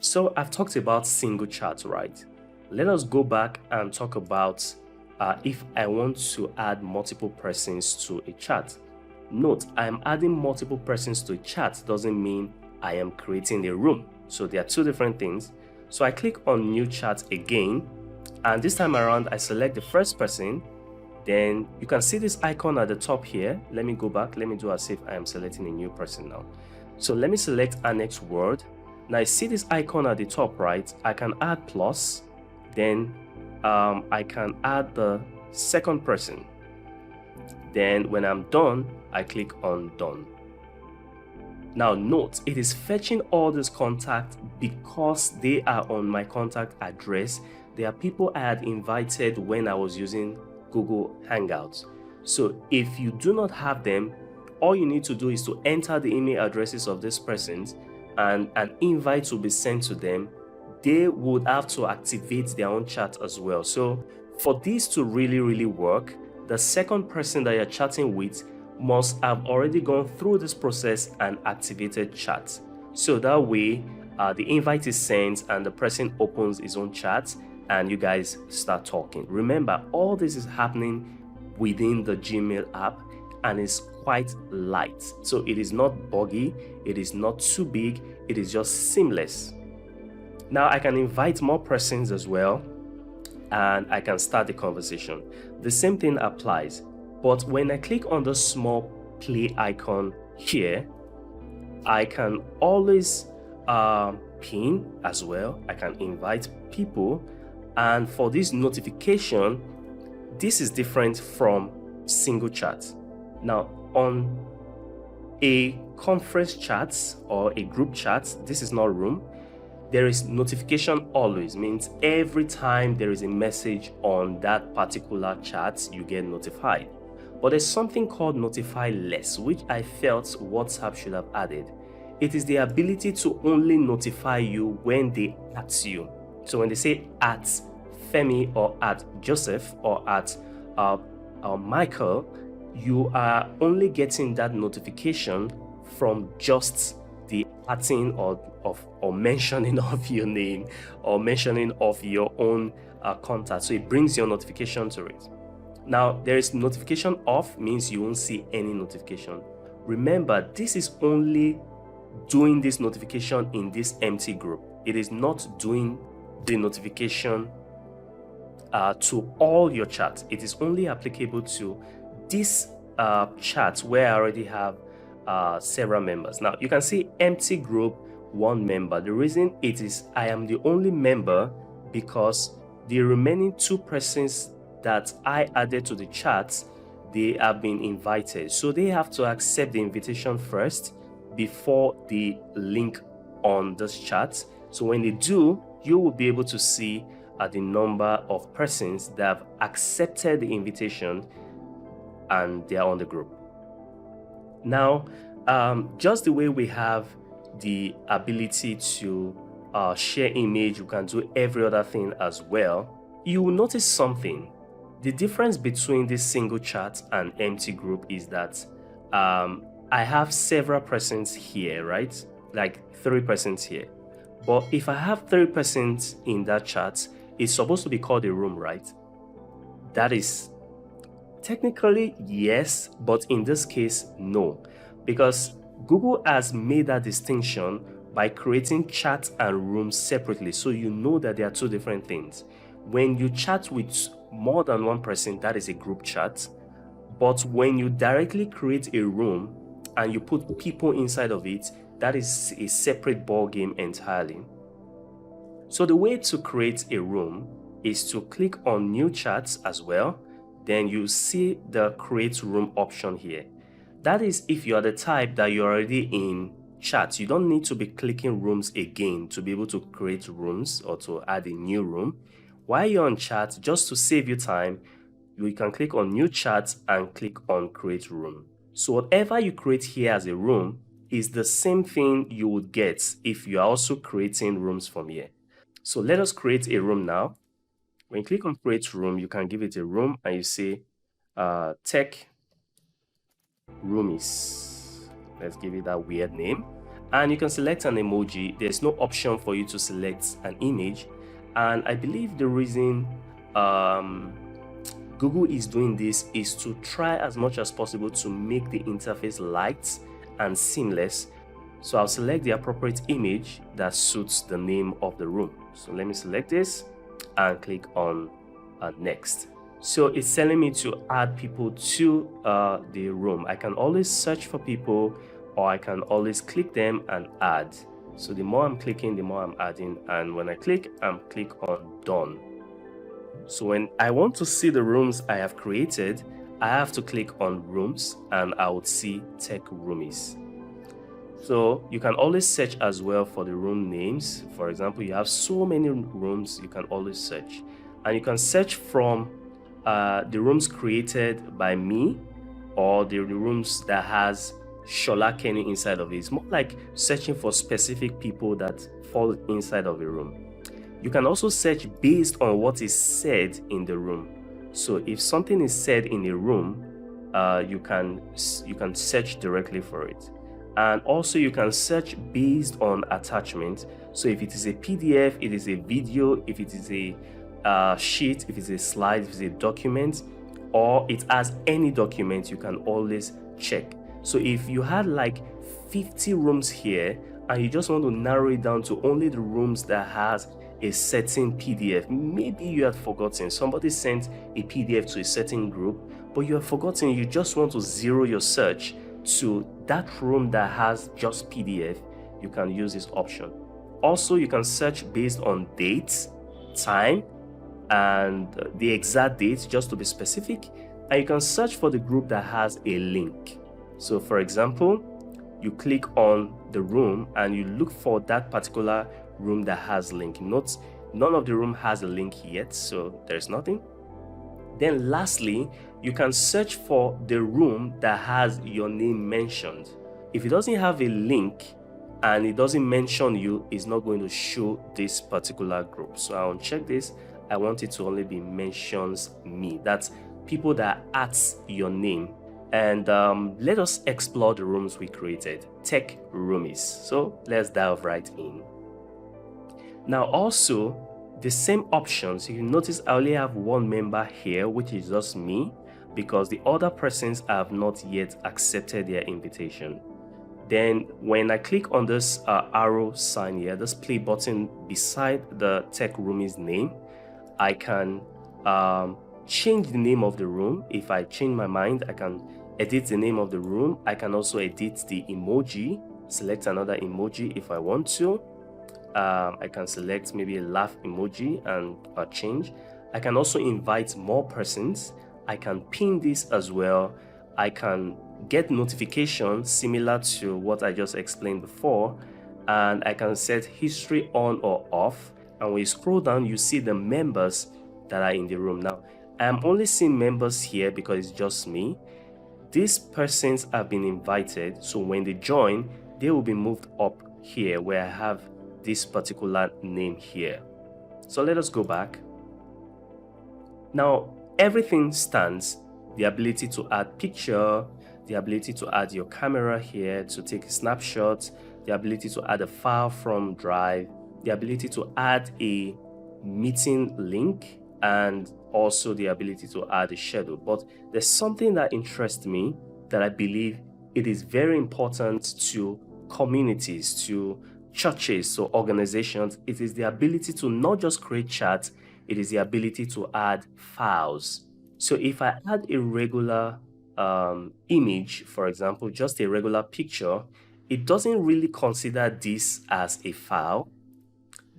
So I've talked about single chat, right? Let us go back and talk about if I want to add multiple persons to a chat. Note, I'm adding multiple persons to a chat doesn't mean I am creating a room. So there are two different things. So I click on new chat again, and this time around I select the first person. Then you can see this icon at the top here. Let me go back. Let me do as if I am selecting a new person now. So let me select annex word. Now I see this icon at the top right. I can add plus. Then I can add the second person. Then when I'm done, I click on done. Now note, it is fetching all these contacts because they are on my contact address. They are people I had invited when I was using Google Hangouts. So if you do not have them, all you need to do is to enter the email addresses of these persons and an invite will be sent to them. They would have to activate their own chat as well. So for this to really work, the second person that you're chatting with must have already gone through this process and activated chat. So that way the invite is sent and the person opens his own chat and you guys start talking. Remember, all this is happening within the Gmail app and it's quite light. So it is not buggy, it is not too big, it is just seamless. Now I can invite more persons as well and I can start the conversation. The same thing applies, but when I click on the small play icon here, I can always pin as well. I can invite people, and for this notification, this is different from single chat. Now on a conference chat or a group chat, this is not room. There is notification always, means every time there is a message on that particular chat, you get notified. But there's something called notify less, which I felt WhatsApp should have added. It is the ability to only notify you when they at you. So when they say at Femi or at Joseph or at Michael, you are only getting that notification from just the adding or mentioning of your name or mentioning of your own contact. So it brings your notification to it. Now there is notification off, means you won't see any notification. Remember, this is only doing this notification in this empty group. It is not doing the notification to all your chats. It is only applicable to this chat where I already have several members. Now you can see empty group, one member. The reason it is I am the only member because the remaining two persons that I added to the chat, they have been invited, so they have to accept the invitation first before the link on this chat. So when they do, you will be able to see the number of persons that have accepted the invitation and they are on the group. Now just the way we have the ability to share image, you can do every other thing as well. You will notice something. The difference between this single chat and empty group is that I have several persons here, right? Like 3 persons here. But if I have 3 persons in that chat, it's supposed to be called a room, right? That is technically yes, but in this case, no. Because Google has made that distinction by creating chat and rooms separately. So you know that they are two different things. When you chat with more than one person, that is a group chat. But when you directly create a room and you put people inside of it, that is a separate ball game entirely. So the way to create a room is to click on new chats as well. Then you see the create room option here. That is if you are the type that you're already in chat. You don't need to be clicking rooms again to be able to create rooms or to add a new room. While you're on chat, just to save you time, you can click on new chat and click on create room. So whatever you create here as a room is the same thing you would get if you are also creating rooms from here. So let us create a room now. When you click on create room, you can give it a room and you say tech roomies. Let's give it that weird name. And you can select an emoji. There's no option for you to select an image. And I believe the reason Google is doing this is to try as much as possible to make the interface light and seamless. So I'll select the appropriate image that suits the name of the room. So let me select this and click on next. So it's telling me to add people to the room. I can always search for people, or I can always click them and add. So the more I'm clicking, the more I'm adding. And when I click, I'm click on done. So when I want to see the rooms I have created, I have to click on rooms and I would see tech roomies. So you can always search as well for the room names. For example, you have so many rooms, you can always search. And you can search from the rooms created by me, or the rooms that has Shola Kenny inside of it. It's more like searching for specific people that fall inside of a room. You can also search based on what is said in the room. So if something is said in a room, you can search directly for it. And also you can search based on attachment. So if it is a PDF, it is a video, if it is a sheet, if it's a slide, if it's a document, or it has any document, you can always check. So if you had like 50 rooms here and you just want to narrow it down to only the rooms that has a certain PDF, maybe you had forgotten, somebody sent a PDF to a certain group, but you have forgotten, you just want to zero your search to that room that has just PDF, you can use this option. Also, you can search based on dates, time, and the exact date, just to be specific, and you can search for the group that has a link. So for example, you click on the room and you look for that particular room that has link. Note, none of the room has a link yet, so there's nothing. Then lastly, you can search for the room that has your name mentioned. If it doesn't have a link and it doesn't mention you, it's not going to show this particular group. So I'll check this. I want it to only be mentions me. That's people that at your name. And let us explore the rooms we created, tech roomies. So let's dive right in. Now also, the same options, you can notice I only have one member here, which is just me, because the other persons have not yet accepted their invitation. Then when I click on this arrow sign here, this play button beside the tech roomie's name, I can change the name of the room. If I change my mind, I can edit the name of the room. I can also edit the emoji, select another emoji if I want to. I can select maybe a laugh emoji and change. I can also invite more persons. I can pin this as well. I can get notifications similar to what I just explained before, and I can set history on or off. And when you scroll down, you see the members that are in the room. Now, I'm only seeing members here because it's just me. These persons have been invited, so when they join, they will be moved up here where I have this particular name here. So let us go back. Now, everything stands. The ability to add picture, the ability to add your camera here to take a snapshot, the ability to add a file from Drive, the ability to add a meeting link, and also the ability to add a schedule. But there's something that interests me that I believe it is very important to communities, to churches, to organizations. It is the ability to not just create chats, it is the ability to add files. So if I add a regular image, for example, just a regular picture, it doesn't really consider this as a file,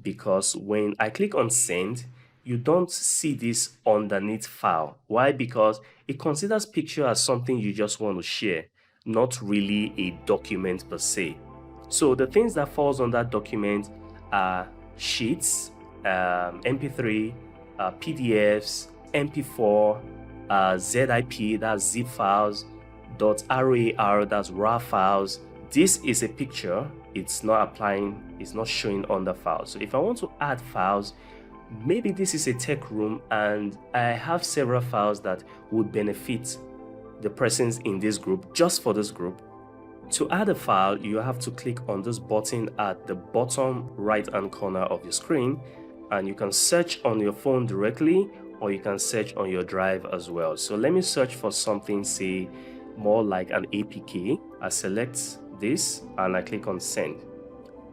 because when I click on send, you don't see this underneath file. Why? Because it considers picture as something you just want to share, not really a document per se. So the things that falls on that document are sheets, MP3, PDFs, MP4, ZIP, that's zip files, .rar, that's RAW files. This is a picture, it's not applying, it's not showing on the file. So if I want to add files, maybe this is a tech room and I have several files that would benefit the persons in this group, just for this group. To add a file, you have to click on this button at the bottom right hand corner of your screen, and you can search on your phone directly, or you can search on your drive as well. So let me search for something, say more like an APK. I select this and I click on send.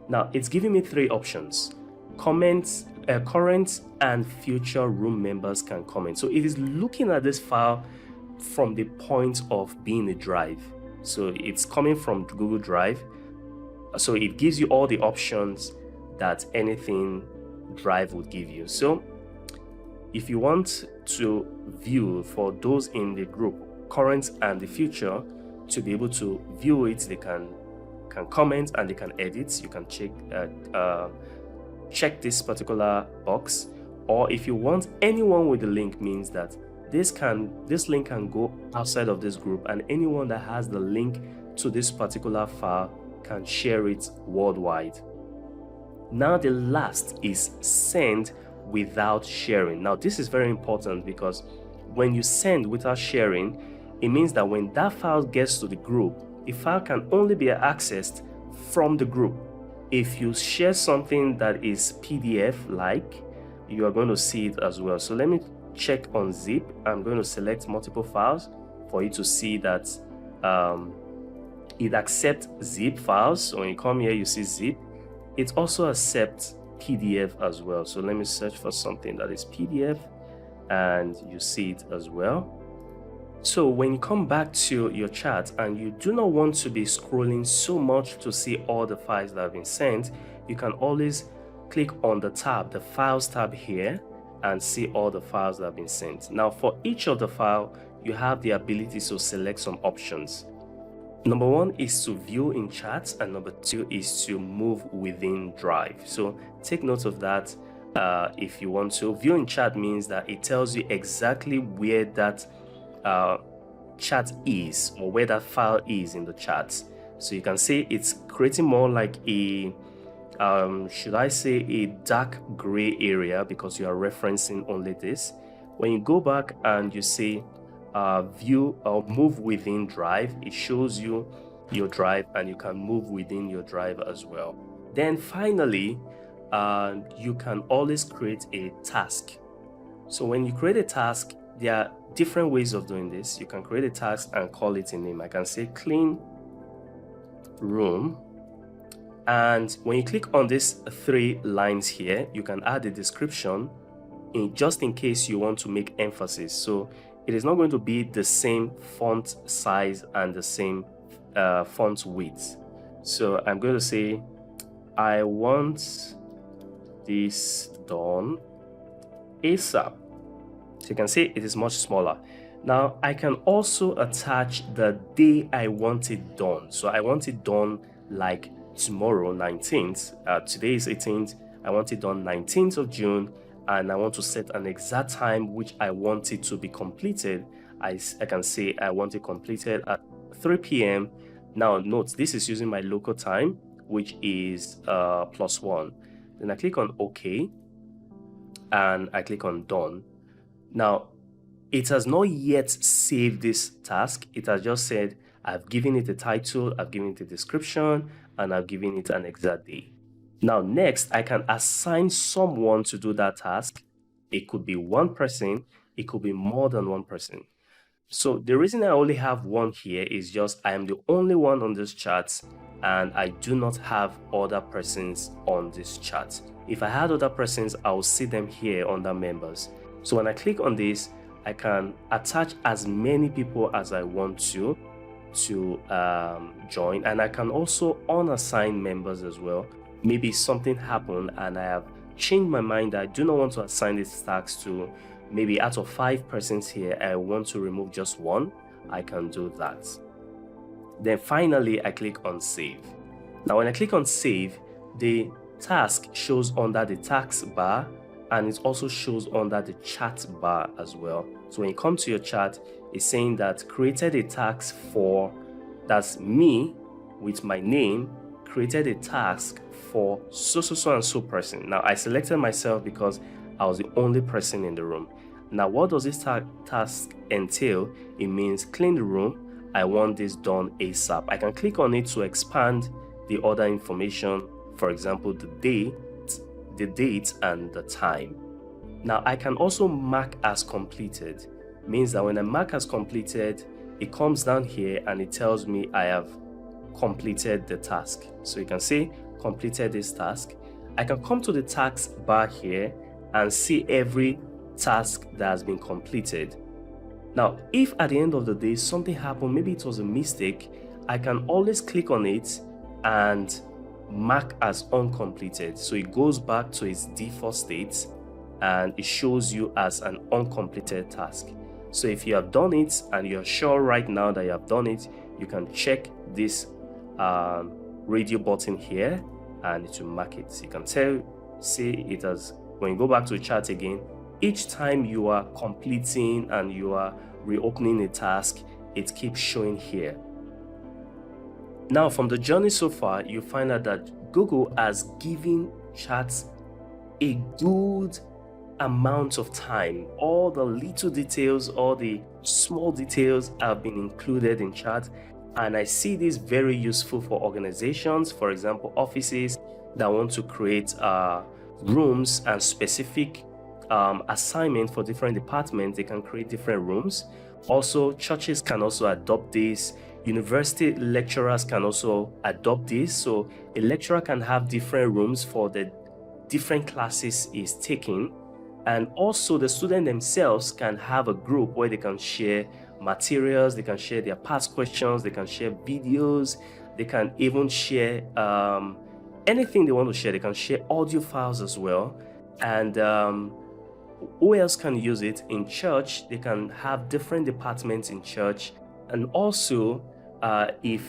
Now it's giving me three options. Comments, current and future room members can comment. So it is looking at this file from the point of being a drive. So it's coming from Google Drive. So it gives you all the options that anything Drive would give you. So if you want to view for those in the group, current and the future, to be able to view it, they can comment and they can edit. You can check this particular box. Or if you want anyone with the link, means that this link can go outside of this group, and anyone that has the link to this particular file can share it worldwide. Now the last is send without sharing. Now this is very important, because when you send without sharing, it means that when that file gets to the group, the file can only be accessed from the group. If you share something that is PDF like, you are going to see it as well. So let me check on zip. I'm going to select multiple files for you to see that it accepts zip files. So when you come here, you see zip. It also accepts PDF as well. So let me search for something that is PDF, and you see it as well. So when you come back to your chat and you do not want to be scrolling so much to see all the files that have been sent, you can always click on the tab, the files tab here, and see all the files that have been sent. Now for each of the file, you have the ability to select some options. Number one is to view in chat, and number two is to move within Drive. So take note of that. If you want to view in chat, means that it tells you exactly where that chat is, or where that file is in the chat. So you can see it's creating more like a should I say a dark gray area, because you are referencing only this. When you go back and you say view or move within Drive, it shows you your drive, and you can move within your drive as well. Then finally, you can always create a task. So when you create a task, there are different ways of doing this. You can create a task and call it a name. I can say clean room, and when you click on these three lines here, you can add a description just in case you want to make emphasis. So it is not going to be the same font size and the same font width. So I'm going to say I want this done ASAP. So you can see it is much smaller. Now I can also attach the day I want it done. So I want it done like tomorrow, 19th. Today is 18th. I want it done 19th of June, and I want to set an exact time which I want it to be completed. I can say I want it completed at 3 p.m. Now note, this is using my local time, which is +1. Then I click on OK, and I click on done. Now it has not yet saved this task. It has just said I've given it a title, I've given it a description, and I've given it an exact day. Now next, I can assign someone to do that task. It could be one person, it could be more than one person. So the reason I only have one here is just I am the only one on this chat, and I do not have other persons on this chat. If I had other persons, I will see them here under members. So when I click on this, I can attach as many people as I want to join, and I can also unassign members as well. Maybe something happened and I have changed my mind. I do not want to assign this task to, maybe out of 5 persons here, I want to remove just one. I can do that. Then finally, I click on save. Now when I click on save, the task shows under the task bar, and it also shows under the chat bar as well. So when you come to your chat, it's saying that created a task for, that's me with my name, created a task for so and so person. Now I selected myself because I was the only person in the room. Now what does this task entail? It means clean the room, I want this done ASAP. I can click on it to expand the other information, for example, the date and the time. Now I can also mark as completed. Means that when I mark as completed, it comes down here and it tells me I have completed the task. So you can say completed this task. I can come to the task bar here and see every task that has been completed. Now, if at the end of the day something happened, maybe it was a mistake, I can always click on it and mark as uncompleted. So it goes back to its default state and it shows you as an uncompleted task. So if you have done it and you're sure right now that you have done it, you can check this radio button here and it will mark it. You can see it as, when you go back to the chat again, each time you are completing and you are reopening a task, it keeps showing here. Now from the journey so far, you find out that Google has given chats a good amount of time. All the little details, all the small details have been included in chat, and I see this very useful for organizations, for example offices that want to create rooms and specific assignment for different departments. They can create different rooms. Also, churches can also adopt this. University lecturers can also adopt this. So a lecturer can have different rooms for the different classes he's taking. And also the students themselves can have a group where they can share materials, they can share their past questions, they can share videos, they can even share anything they want to share. They can share audio files as well. And who else can use it? In church, they can have different departments in church. And also, if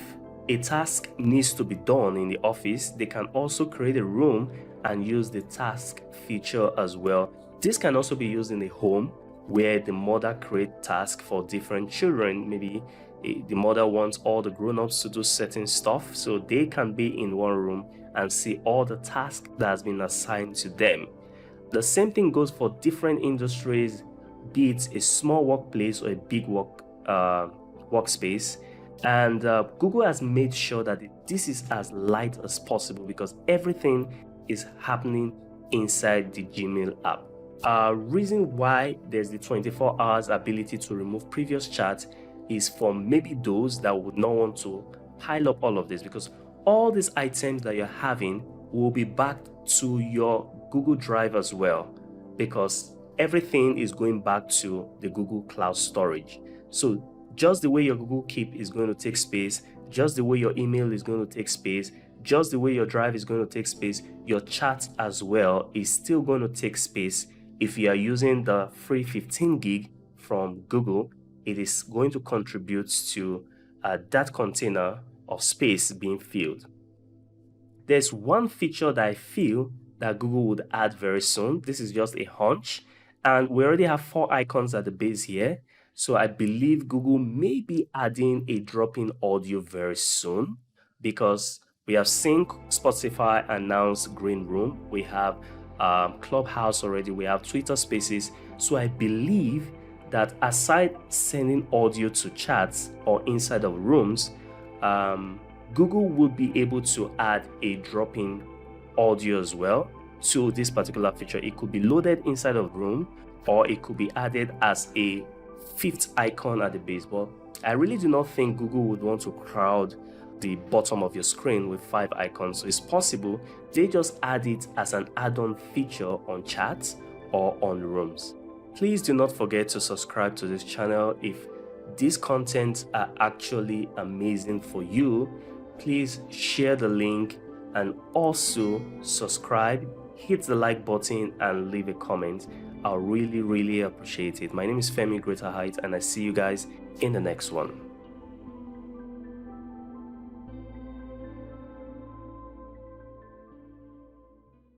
a task needs to be done in the office, they can also create a room and use the task feature as well. This can also be used in a home where the mother creates tasks for different children. Maybe the mother wants all the grown-ups to do certain stuff, so they can be in one room and see all the tasks that has been assigned to them. The same thing goes for different industries, be it a small workplace or a big workspace. And Google has made sure that this is as light as possible because everything is happening inside the Gmail app. Reason why there's the 24 hours ability to remove previous chats is for maybe those that would not want to pile up all of this, because all these items that you're having will be backed to your Google Drive as well, because everything is going back to the Google Cloud storage. So just the way your Google Keep is going to take space, just the way your email is going to take space, just the way your Drive is going to take space, your chat as well is still going to take space. If you are using the free 15 gig from Google, it is going to contribute to that container of space being filled. There's one feature that I feel that Google would add very soon. This is just a hunch, and we already have 4 icons at the base here. So I believe Google may be adding a drop-in audio very soon, because we have seen Spotify announce Green Room. We have Clubhouse already. We have Twitter Spaces. So I believe that aside sending audio to chats or inside of rooms, Google will be able to add a drop-in audio as well to this particular feature. It could be loaded inside of room, or it could be added as a 5th icon at the base. But I really do not think Google would want to crowd the bottom of your screen with 5 icons. So it's possible they just add it as an add-on feature on chats or on rooms. Please do not forget to subscribe to this channel. If these contents are actually amazing for you, please share the link and also subscribe, hit the like button and leave a comment. I'll really appreciate it. My name is Femi Greater Height, and I see you guys in the next one.